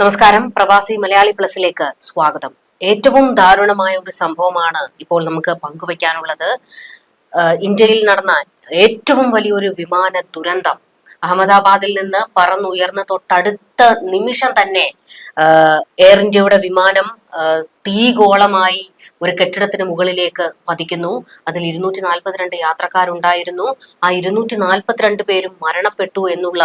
നമസ്കാരം. പ്രവാസി മലയാളി പ്ലസിലേക്ക് സ്വാഗതം. ഏറ്റവും ദാരുണമായ ഒരു സംഭവമാണ് ഇപ്പോൾ നമുക്ക് പങ്കുവയ്ക്കാനുള്ളത്. ഇന്ത്യയിൽ നടന്ന ഏറ്റവും വലിയൊരു വിമാന ദുരന്തം. അഹമ്മദാബാദിൽ നിന്ന് പറന്നുയർന്ന തൊട്ടടുത്ത നിമിഷം തന്നെ എയർ ഇന്ത്യയുടെ വിമാനം തീഗോളമായി ഒരു കെട്ടിടത്തിന് മുകളിലേക്ക് പതിക്കുന്നു. അതിൽ 242 യാത്രക്കാരുണ്ടായിരുന്നു. ആ 242 പേരും മരണപ്പെട്ടു എന്നുള്ള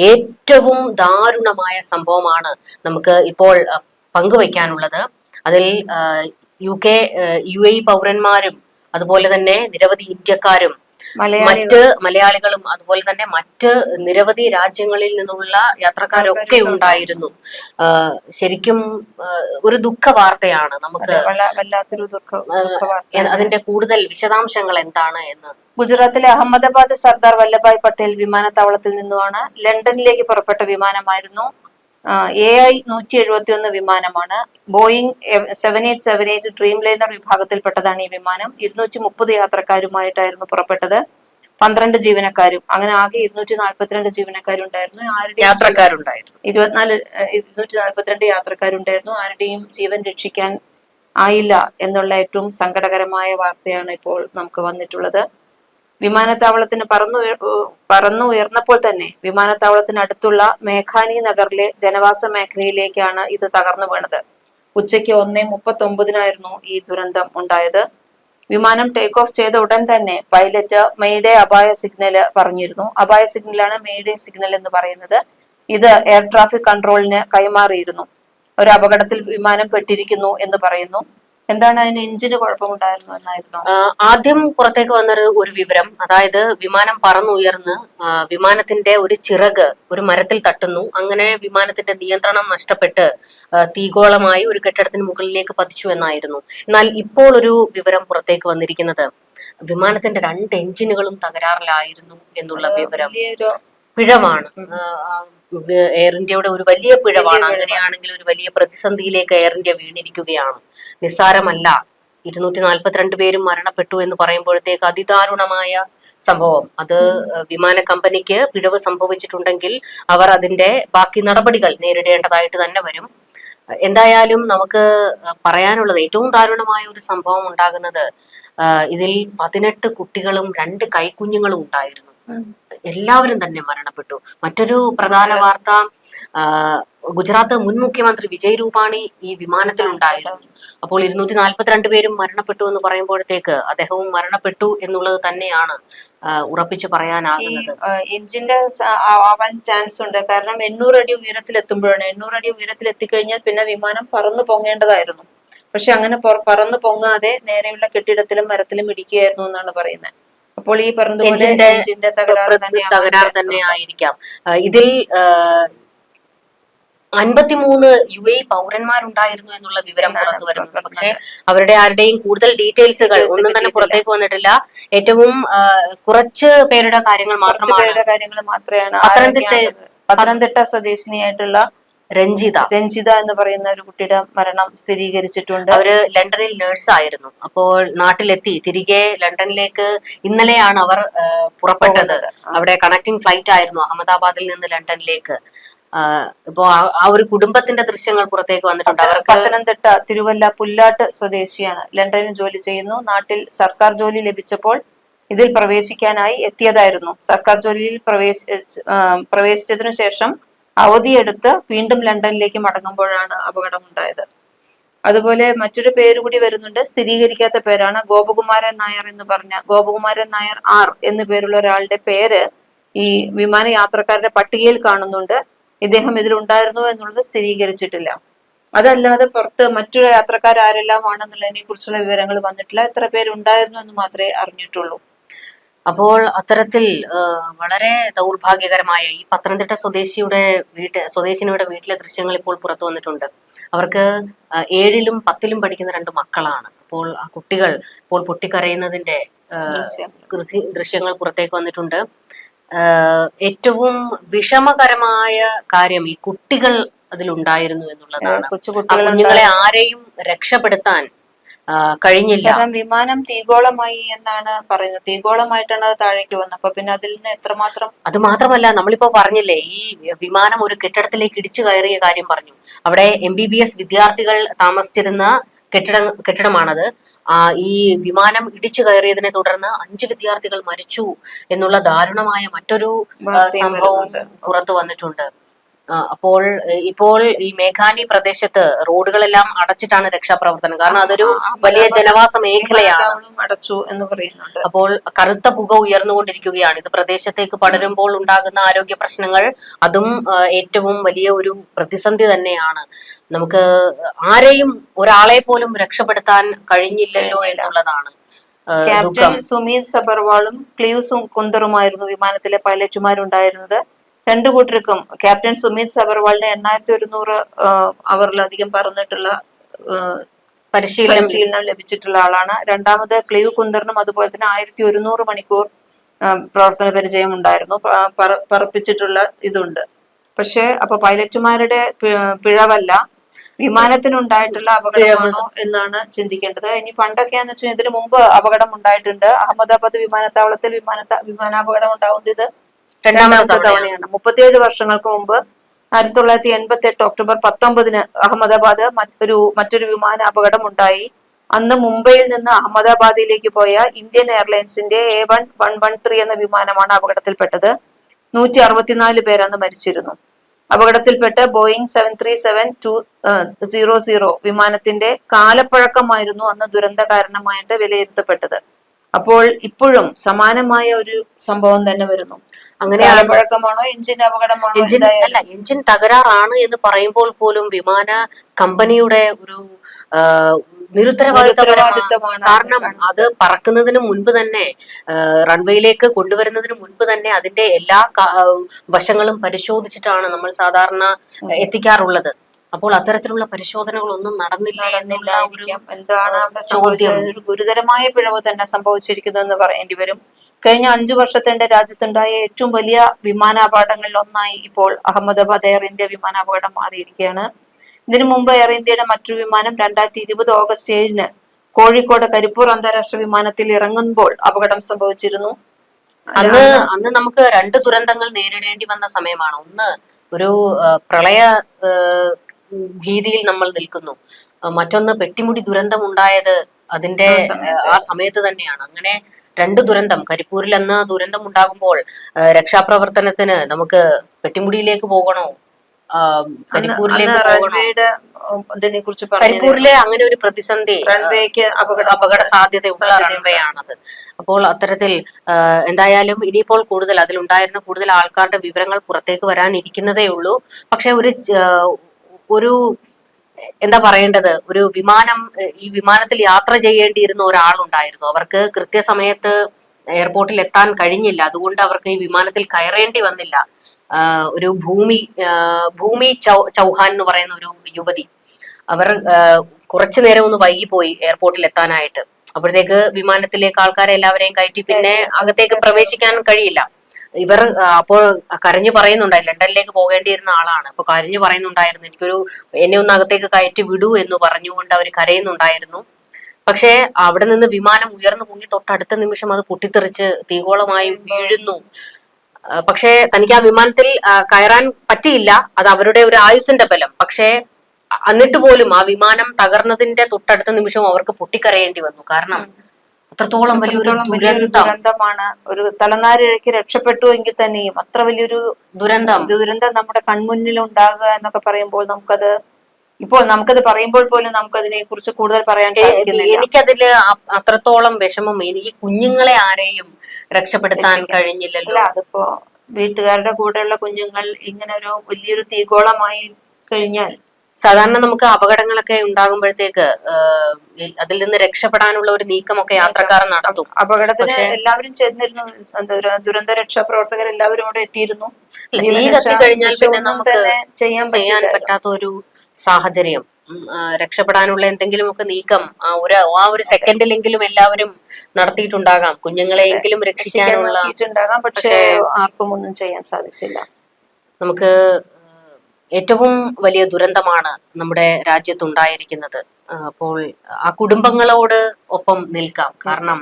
ഏറ്റവും ദാരുണമായ സംഭവമാണ് നമുക്ക് ഇപ്പോൾ പങ്കുവയ്ക്കാനുള്ളത്. അതിൽ UK, UAE പൗരന്മാരും അതുപോലെ തന്നെ നിരവധി ഇന്ത്യക്കാരും മറ്റ് മലയാളികളും അതുപോലെ തന്നെ മറ്റ് നിരവധി രാജ്യങ്ങളിൽ നിന്നുള്ള യാത്രക്കാരൊക്കെ ഉണ്ടായിരുന്നു. ശരിക്കും ഒരു ദുഃഖ വാർത്തയാണ്. നമുക്ക് അതിന്റെ കൂടുതൽ വിശദാംശങ്ങൾ എന്താണ് എന്ന്. ഗുജറാത്തിലെ അഹമ്മദാബാദ് സർദാർ വല്ലഭായ് പട്ടേൽ വിമാനത്താവളത്തിൽ നിന്നുമാണ് ലണ്ടനിലേക്ക് പുറപ്പെട്ട വിമാനമായിരുന്നു. AI 171 വിമാനമാണ്. ബോയിങ് 7878 ഡ്രീം ലൈനർ വിഭാഗത്തിൽപ്പെട്ടതാണ് ഈ വിമാനം. 230 യാത്രക്കാരുമായിട്ടായിരുന്നു പുറപ്പെട്ടത്. 12 ജീവനക്കാരും, അങ്ങനെ ആകെ 242 ജീവനക്കാരുണ്ടായിരുന്നു. 242 യാത്രക്കാരുണ്ടായിരുന്നു. ആരുടെയും ജീവൻ രക്ഷിക്കാൻ ആയില്ല എന്നുള്ള ഏറ്റവും സങ്കടകരമായ വാർത്തയാണ് ഇപ്പോൾ നമുക്ക് വന്നിട്ടുള്ളത്. വിമാനത്താവളത്തിന് പറന്നുയർന്നപ്പോൾ തന്നെ വിമാനത്താവളത്തിന് അടുത്തുള്ള മേഘാനി നഗറിലെ ജനവാസ മേഖലയിലേക്കാണ് ഇത് തകർന്നു വീണത്. ഉച്ചയ്ക്ക് 1:39 ഈ ദുരന്തം ഉണ്ടായത്. വിമാനം ടേക്ക് ഓഫ് ചെയ്ത ഉടൻ തന്നെ പൈലറ്റ് മെയ്ഡേ അപായ സിഗ്നല് പറഞ്ഞിരുന്നു. അപായ സിഗ്നലാണ് മെയ്ഡേ സിഗ്നൽ എന്ന് പറയുന്നത്. ഇത് എയർ ട്രാഫിക് കൺട്രോളിന് കൈമാറിയിരുന്നു. ഒരു അപകടത്തിൽ വിമാനം പെട്ടിരിക്കുന്നു എന്ന് പറയുന്നു. എന്താണ് അതിന് എഞ്ചിന് കുഴപ്പമുണ്ടായിരുന്നു എന്നായിരുന്നു ആദ്യം പുറത്തേക്ക് വന്നൊരു വിവരം. അതായത് വിമാനം പറന്നുയർന്ന് വിമാനത്തിന്റെ ഒരു ചിറക് ഒരു മരത്തിൽ തട്ടുന്നു. അങ്ങനെ വിമാനത്തിന്റെ നിയന്ത്രണം നഷ്ടപ്പെട്ട് തീഗോളമായി ഒരു കെട്ടിടത്തിന് മുകളിലേക്ക് പതിച്ചു എന്നായിരുന്നു. എന്നാൽ ഇപ്പോൾ ഒരു വിവരം പുറത്തേക്ക് വന്നിരിക്കുന്നത് വിമാനത്തിന്റെ 2 എഞ്ചിനുകളും തകരാറിലായിരുന്നു എന്നുള്ള വിവരം. പിഴവാണ്. എയർ ഇന്ത്യയുടെ ഒരു വലിയ പിഴവാണ്. അങ്ങനെയാണെങ്കിൽ ഒരു വലിയ പ്രതിസന്ധിയിലേക്ക് എയർ ഇന്ത്യ വീണിരിക്കുകയാണ്. നിസ്സാരമല്ല. 242 പേരും മരണപ്പെട്ടു എന്ന് പറയുമ്പോഴത്തേക്ക് അതിദാരുണമായ സംഭവം. അത് വിമാന കമ്പനിക്ക് പിഴവ് സംഭവിച്ചിട്ടുണ്ടെങ്കിൽ അവർ അതിന്റെ ബാക്കി നടപടികൾ നേരിടേണ്ടതായിട്ട് തന്നെ വരും. എന്തായാലും നമുക്ക് പറയാനുള്ളത് ഏറ്റവും ദാരുണമായ ഒരു സംഭവം ഉണ്ടാകുന്നത് ഇതിൽ 18 കുട്ടികളും 2 കൈക്കുഞ്ഞുങ്ങളും ഉണ്ടായിരുന്നു. എല്ലാവരും തന്നെ മരണപ്പെട്ടു. മറ്റൊരു പ്രധാന വാർത്ത, ഗുജറാത്ത് മുൻ മുഖ്യമന്ത്രി വിജയ് രൂപാണി ഈ വിമാനത്തിൽ ഉണ്ടായിരുന്നു. അപ്പോൾ 242 പേരും മരണപ്പെട്ടു എന്ന് പറയുമ്പോഴത്തേക്ക് അദ്ദേഹവും മരണപ്പെട്ടു എന്നുള്ളത് തന്നെയാണ് ഉറപ്പിച്ചു പറയാനാകുന്നത്. എഞ്ചിന്റെ ആവാൻ ചാൻസ് ഉണ്ട്. കാരണം 800 അടി ഉയരത്തിൽ എത്തുമ്പോഴാണ്. 800 അടി ഉയരത്തിൽ എത്തിക്കഴിഞ്ഞാൽ പിന്നെ വിമാനം പറന്നു പൊങ്ങേണ്ടതായിരുന്നു. പക്ഷെ അങ്ങനെ പറന്നു പൊങ്ങാതെ നേരെയുള്ള കെട്ടിടത്തിലും മരത്തിലും ഇടിക്കുകയായിരുന്നു എന്നാണ് പറയുന്നത്. അപ്പോൾ ഈ എഞ്ചിന്റെ തകരാർ തന്നെ ആയിരിക്കാം. ഇതിൽ 53 UAE പൗരന്മാരുണ്ടായിരുന്നു എന്നുള്ള വിവരം പുറത്തു വരുന്നു. പക്ഷെ അവരുടെ ആരുടെയും കൂടുതൽ ഡീറ്റെയിൽസുകൾ ഒന്നും തന്നെ പുറത്തേക്ക് വന്നിട്ടില്ല. ഏറ്റവും കുറച്ച് പേരുടെ കാര്യങ്ങൾ മാത്രമാണ്. പത്തനംതിട്ട സ്വദേശിനിയായിട്ടുള്ള രഞ്ജിത എന്ന് പറയുന്ന ഒരു കുട്ടിയുടെ മരണം സ്ഥിരീകരിച്ചിട്ടുണ്ട്. അവര് ലണ്ടനിൽ നേഴ്സ് ആയിരുന്നു. അപ്പോൾ നാട്ടിലെത്തി തിരികെ ലണ്ടനിലേക്ക് ഇന്നലെയാണ് അവർ പുറപ്പെട്ടത്. അവിടെ കണക്ടിംഗ് ഫ്ലൈറ്റ് ആയിരുന്നു അഹമ്മദാബാദിൽ നിന്ന് ലണ്ടനിലേക്ക്. ഇപ്പോ ആ ഒരു കുടുംബത്തിന്റെ ദൃശ്യങ്ങൾ പുറത്തേക്ക് വന്നിട്ടുണ്ട്. അവർക്ക് പത്തനംതിട്ട തിരുവല്ല പുല്ലാട്ട് സ്വദേശിയാണ്. ലണ്ടനിൽ ജോലി ചെയ്യുന്നു. നാട്ടിൽ സർക്കാർ ജോലി ലഭിച്ചപ്പോൾ ഇതിൽ പ്രവേശിക്കാനായി എത്തിയതായിരുന്നു. സർക്കാർ ജോലിയിൽ പ്രവേശിച്ചതിനു ശേഷം അവധിയെടുത്ത് വീണ്ടും ലണ്ടനിലേക്ക് മടങ്ങുമ്പോഴാണ് അപകടമുണ്ടായത്. അതുപോലെ മറ്റൊരു പേര് കൂടി വരുന്നുണ്ട്. സ്ഥിരീകരിക്കാത്ത പേരാണ്. ഗോപകുമാരൻ നായർ എന്ന് പറഞ്ഞ ഗോപകുമാരൻ നായർ R എന്നു പേരുള്ള ഒരാളുടെ പേര് ഈ വിമാന യാത്രക്കാരുടെ പട്ടികയിൽ കാണുന്നുണ്ട്. ഇദ്ദേഹം ഇതിലുണ്ടായിരുന്നു എന്നുള്ളത് സ്ഥിരീകരിച്ചിട്ടില്ല. അതല്ലാതെ പുറത്ത് മറ്റു യാത്രക്കാർ ആരെല്ലാം ആണെന്നുള്ളതിനെ കുറിച്ചുള്ള വിവരങ്ങൾ വന്നിട്ടില്ല. എത്ര പേരുണ്ടായിരുന്നു എന്ന് മാത്രമേ അറിഞ്ഞിട്ടുള്ളൂ. അപ്പോൾ അത്തരത്തിൽ വളരെ ദൗർഭാഗ്യകരമായ ഈ പത്തനംതിട്ട സ്വദേശിനിയുടെ വീട്ടിലെ ദൃശ്യങ്ങൾ ഇപ്പോൾ പുറത്തു വന്നിട്ടുണ്ട്. അവർക്ക് 7ലും 10ലും പഠിക്കുന്ന 2 മക്കളാണ്. അപ്പോൾ ആ കുട്ടികൾ ഇപ്പോൾ പൊട്ടിക്കരയുന്നതിന്റെ ദൃശ്യങ്ങൾ പുറത്തേക്ക് വന്നിട്ടുണ്ട്. ഏറ്റവും വിഷമകരമായ കാര്യം ഈ കുട്ടികൾ അതിലുണ്ടായിരുന്നു എന്നുള്ളതാണ്. ആ കുഞ്ഞുങ്ങളെ ആരെയും രക്ഷപ്പെടുത്താൻ കഴിഞ്ഞില്ല. കാരണം വിമാനം തീഗോളമായി എന്നാണ് പറയുന്നത്. തീഗോളമായിട്ടാണ് അത് താഴേക്ക് വന്നത്. അപ്പൊ പിന്നെ അതിൽ നിന്ന് എത്രമാത്രം. അത് മാത്രമല്ല, നമ്മളിപ്പോ പറഞ്ഞില്ലേ, ഈ വിമാനം ഒരു കെട്ടിടത്തിലേക്ക് ഇടിച്ചു കയറിയ കാര്യം പറഞ്ഞു. അവിടെ MBBS വിദ്യാർത്ഥികൾ താമസിച്ചിരുന്ന കെട്ടിടമാണത്. ഈ വിമാനം ഇടിച്ചു കയറിയതിനെ തുടർന്ന് 5 വിദ്യാർത്ഥികൾ മരിച്ചു എന്നുള്ള ദാരുണമായ മറ്റൊരു സംഭവം പുറത്തു വന്നിട്ടുണ്ട്. ഇപ്പോൾ ഈ മേഘാനി പ്രദേശത്ത് റോഡുകളെല്ലാം അടച്ചിട്ടാണ് രക്ഷാപ്രവർത്തനം. കാരണം അതൊരു വലിയ ജനവാസ മേഖലയാണ്. അടച്ചു എന്ന് പറയുന്നുണ്ട്. അപ്പോൾ കറുത്ത പുക ഉയർന്നുകൊണ്ടിരിക്കുകയാണ്. ഇത് പ്രദേശത്തേക്ക് പടരുമ്പോൾ ഉണ്ടാകുന്ന ആരോഗ്യ പ്രശ്നങ്ങൾ അതും ഏറ്റവും വലിയ ഒരു പ്രതിസന്ധി തന്നെയാണ്. നമുക്ക് ആരെയും ഒരാളെ പോലും രക്ഷപ്പെടുത്താൻ കഴിഞ്ഞില്ലല്ലോ എന്നുള്ളതാണ്. ക്യാപ്റ്റൻ സുമീത് സബർവാളും ക്ലീവ് കുന്ദറുമായിരുന്നു വിമാനത്തിലെ പൈലറ്റുമാരുണ്ടായിരുന്നത്. രണ്ടു കൂട്ടർക്കും ക്യാപ്റ്റൻ സുമീത് സബർവാളിന് 8100 അവറിലധികം പറന്നിട്ടുള്ള പരിശീലനം ലഭിച്ചിട്ടുള്ള ആളാണ്. രണ്ടാമത് ക്ലീവ് കുന്ദറിനും അതുപോലെ തന്നെ 1100 മണിക്കൂർ പ്രവർത്തന പരിചയം ഉണ്ടായിരുന്നു, പറപ്പിച്ചിട്ടുള്ള ഇതുണ്ട്. പക്ഷെ അപ്പൊ പൈലറ്റുമാരുടെ പിഴവല്ല, വിമാനത്തിനുണ്ടായിട്ടുള്ള അപകടമാണോ എന്നാണ് ചിന്തിക്കേണ്ടത്. ഇനി പണ്ടൊക്കെയാന്ന് വെച്ചാൽ ഇതിനു മുമ്പ് അപകടം ഉണ്ടായിട്ടുണ്ട്. അഹമ്മദാബാദ് വിമാനത്താവളത്തിൽ വിമാനാപകടം ഉണ്ടാവുന്നത് ഇത് രണ്ടാമത്തെ തവണയാണ്. 37 വർഷങ്ങൾക്ക് മുമ്പ് 1988 ഒക്ടോബർ 19 അഹമ്മദാബാദ് മറ്റൊരു വിമാന അപകടം ഉണ്ടായി. അന്ന് മുംബൈയിൽ നിന്ന് അഹമ്മദാബാദിലേക്ക് പോയ ഇന്ത്യൻ എയർലൈൻസിന്റെ A1113 എന്ന വിമാനമാണ് അപകടത്തിൽപ്പെട്ടത്. 164 പേർ അന്ന് മരിച്ചിരുന്നു. അപകടത്തിൽപ്പെട്ട് ബോയിങ് 737-200 വിമാനത്തിന്റെ കാലപ്പഴക്കമായിരുന്നു അന്ന് ദുരന്ത കാരണമായിട്ട് വിലയിരുത്തപ്പെട്ടത്. അപ്പോൾ ഇപ്പോഴും സമാനമായ ഒരു സംഭവം തന്നെ വരുന്നു. അങ്ങനെ കാലപ്പഴക്കമാണോ എഞ്ചിൻ അപകടമാണോ? എഞ്ചിൻ തകരാറാണ് എന്ന് പറയുമ്പോൾ പോലും വിമാന കമ്പനിയുടെ ഒരു നിരുത്തരവാദിത്തമാണ്. കാരണം അത് പറക്കുന്നതിന് മുൻപ് തന്നെ, റൺവേയിലേക്ക് കൊണ്ടുവരുന്നതിന് മുൻപ് തന്നെ അതിന്റെ എല്ലാ വശങ്ങളും പരിശോധിച്ചിട്ടാണ് നമ്മൾ സാധാരണ എത്തിക്കാറുള്ളത്. അപ്പോൾ അത്തരത്തിലുള്ള പരിശോധനകളൊന്നും നടന്നില്ല എന്നുള്ള എന്താണ് ചോദ്യം. ഒരു ഗുരുതരമായ പിഴവ് തന്നെ സംഭവിച്ചിരിക്കുന്നു എന്ന് പറയേണ്ടി വരും. കഴിഞ്ഞ 5 വർഷത്തിനിടെ രാജ്യത്തുണ്ടായ ഏറ്റവും വലിയ വിമാനാപകടങ്ങളിൽ ഒന്നായി ഇപ്പോൾ അഹമ്മദാബാദ് എയർ ഇന്ത്യ വിമാനാപകടം മാറിയിരിക്കുകയാണ്. ഇതിനു മുമ്പ് എയർ ഇന്ത്യയുടെ മറ്റൊരു വിമാനം 2020 ഓഗസ്റ്റ് 7 കോഴിക്കോട് കരിപ്പൂർ അന്താരാഷ്ട്ര വിമാനത്തിൽ ഇറങ്ങുമ്പോൾ അപകടം സംഭവിച്ചിരുന്നു. അന്ന് നമുക്ക് 2 ദുരന്തങ്ങൾ നേരിടേണ്ടി വന്ന സമയമാണ്. ഒന്ന്, ഒരു പ്രളയ ഭീതിയിൽ നമ്മൾ നിൽക്കുന്നു. മറ്റൊന്ന്, പെട്ടിമുടി ദുരന്തം ഉണ്ടായത് അതിന്റെ ആ സമയത്ത് തന്നെയാണ്. അങ്ങനെ 2 ദുരന്തം. കരിപ്പൂരിൽ അന്ന് ദുരന്തം ഉണ്ടാകുമ്പോൾ രക്ഷാപ്രവർത്തനത്തിന് നമുക്ക് പെട്ടിമുടിയിലേക്ക് പോകണോ, കരിപ്പൂരിലേക്ക് പോകണോ? കരിപ്പൂരിലെ അങ്ങനെ ഒരു പ്രതിസന്ധി, അപകട സാധ്യതയുള്ള റൺവേ ആണത്. അപ്പോൾ അത്തരത്തിൽ എന്തായാലും ഇനിയിപ്പോൾ അതിലുണ്ടായിരുന്ന കൂടുതൽ ആൾക്കാരുടെ വിവരങ്ങൾ പുറത്തേക്ക് വരാനിരിക്കുന്നതേ ഉള്ളൂ. പക്ഷെ ഒരു എന്താ പറയേണ്ടത്, ഒരു ഈ വിമാനത്തിൽ യാത്ര ചെയ്യേണ്ടിയിരുന്ന ഒരാളുണ്ടായിരുന്നു. അവർക്ക് കൃത്യസമയത്ത് എയർപോർട്ടിൽ എത്താൻ കഴിഞ്ഞില്ല. അതുകൊണ്ട് അവർക്ക് ഈ വിമാനത്തിൽ കയറേണ്ടി വന്നില്ല. ഒരു ഭൂമി ചൗഹാൻ എന്ന് പറയുന്ന ഒരു യുവതി, അവർ കുറച്ചു നേരം ഒന്ന് വൈകിപ്പോയി എയർപോർട്ടിൽ എത്താനായിട്ട്. അപ്പോഴത്തേക്ക് വിമാനത്തിലേക്ക് ആൾക്കാരെ എല്ലാവരെയും കയറ്റി പിന്നെ അകത്തേക്ക് പ്രവേശിക്കാൻ കഴിയില്ല. ഇവർ അപ്പോൾ കരഞ്ഞു പറയുന്നുണ്ടായിരുന്നു, ലണ്ടനിലേക്ക് പോകേണ്ടിയിരുന്ന ആളാണ്. അപ്പൊ കരഞ്ഞു പറയുന്നുണ്ടായിരുന്നു, എന്നെ ഒന്ന് അകത്തേക്ക് കയറ്റി വിടൂ എന്ന് പറഞ്ഞുകൊണ്ട് അവർ കരയുന്നുണ്ടായിരുന്നു. പക്ഷെ അവിടെ നിന്ന് വിമാനം ഉയർന്നു പൊങ്ങി തൊട്ടടുത്ത നിമിഷം അത് പൊട്ടിത്തെറിച്ച് തീഗോളമായി വീഴുന്നു. പക്ഷെ തനിക്ക് ആ വിമാനത്തിൽ കയറാൻ പറ്റിയില്ല. അത് അവരുടെ ഒരു ആയുസിന്റെ ബലം. പക്ഷെ എന്നിട്ട് പോലും ആ വിമാനം തകർന്നതിന്റെ തൊട്ടടുത്ത നിമിഷം അവർക്ക് പൊട്ടിക്കരയേണ്ടി വന്നു. കാരണം അത്രത്തോളം വലിയൊരു ദുരന്തമാണ്. ഒരു തലനാരിഴയ്ക്ക് രക്ഷപ്പെട്ടു എങ്കിൽ തന്നെയും അത്ര വലിയൊരു ദുരന്തം നമ്മുടെ കൺമുന്നിൽ ഉണ്ടാകുക എന്നൊക്കെ പറയുമ്പോൾ നമുക്കത് പറയുമ്പോൾ പോലും നമുക്കതിനെ കുറിച്ച് കൂടുതൽ പറയാൻ സാധിക്കുന്നില്ല. എനിക്കതില് അത്രത്തോളം വിഷമം. എനിക്ക് കുഞ്ഞുങ്ങളെ ആരെയും രക്ഷപ്പെടുത്താൻ കഴിഞ്ഞില്ലല്ലോ. അതിപ്പോ വീട്ടുകാരുടെ കൂടെയുള്ള കുഞ്ഞുങ്ങൾ ഇങ്ങനെ ഒരു വലിയൊരു തീഗോളമായി കഴിഞ്ഞാൽ, സാധാരണ നമുക്ക് അപകടങ്ങളൊക്കെ ഉണ്ടാകുമ്പോഴത്തേക്ക് അതിൽ നിന്ന് രക്ഷപ്പെടാനുള്ള ഒരു നീക്കമൊക്കെ യാത്രക്കാർ നടത്തും. അപകടത്തിന് എല്ലാവരും ചെന്നിരുന്നു. ദുരന്ത രക്ഷാ പ്രവർത്തകർ എല്ലാവരും അവിടെ എത്തിയിരുന്നു. തീ കത്തി കഴിഞ്ഞാൽ പിന്നെ നമുക്ക് ചെയ്യാൻ പറ്റാത്ത ഒരു സാഹചര്യം. രക്ഷപ്പെടാനുള്ള എന്തെങ്കിലുമൊക്കെ നീക്കം ആ ഒരു സെക്കൻഡിലെങ്കിലും എല്ലാവരും നടത്തിയിട്ടുണ്ടാകാം. കുഞ്ഞുങ്ങളെയെങ്കിലും രക്ഷിക്കാനുള്ള. പക്ഷേ ആർക്കും ഒന്നും ചെയ്യാൻ സാധിച്ചില്ല. നമുക്ക് ഏറ്റവും വലിയ ദുരന്തമാണ് നമ്മുടെ രാജ്യത്തുണ്ടായിരിക്കുന്നത്. അപ്പോൾ ആ കുടുംബങ്ങളോട് ഒപ്പം നിൽക്കാം. കാരണം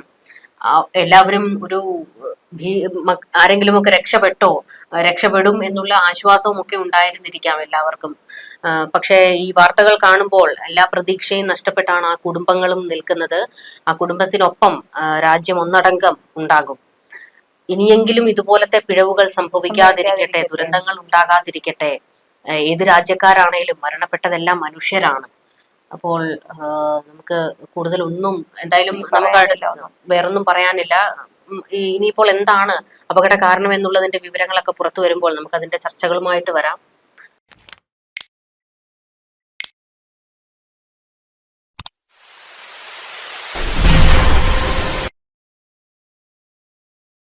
എല്ലാവരും ഒരു ആരെങ്കിലും ഒക്കെ രക്ഷപ്പെടും എന്നുള്ള ആശ്വാസവും ഒക്കെ ഉണ്ടായിരുന്നിരിക്കാം എല്ലാവർക്കും. പക്ഷേ ഈ വാർത്തകൾ കാണുമ്പോൾ എല്ലാ പ്രതീക്ഷയും നഷ്ടപ്പെട്ടാണ് ആ കുടുംബങ്ങളും നിൽക്കുന്നത്. ആ കുടുംബത്തിനൊപ്പം രാജ്യം ഒന്നടങ്കം ഉണ്ടാകും. ഇനിയെങ്കിലും ഇതുപോലത്തെ പിഴവുകൾ സംഭവിക്കാതിരിക്കട്ടെ, ദുരന്തങ്ങൾ ഉണ്ടാകാതിരിക്കട്ടെ. ഏത് രാജ്യക്കാരാണേലും മരണപ്പെട്ടതെല്ലാം മനുഷ്യരാണ്. അപ്പോൾ നമുക്ക് കൂടുതലൊന്നും എന്തായാലും നമുക്ക് വേറൊന്നും പറയാനില്ല. ഇനിയിപ്പോൾ എന്താണ് അപകട കാരണം എന്നുള്ളതിന്റെ വിവരങ്ങളൊക്കെ പുറത്തു വരുമ്പോൾ നമുക്ക് അതിന്റെ ചർച്ചകളുമായിട്ട് വരാം.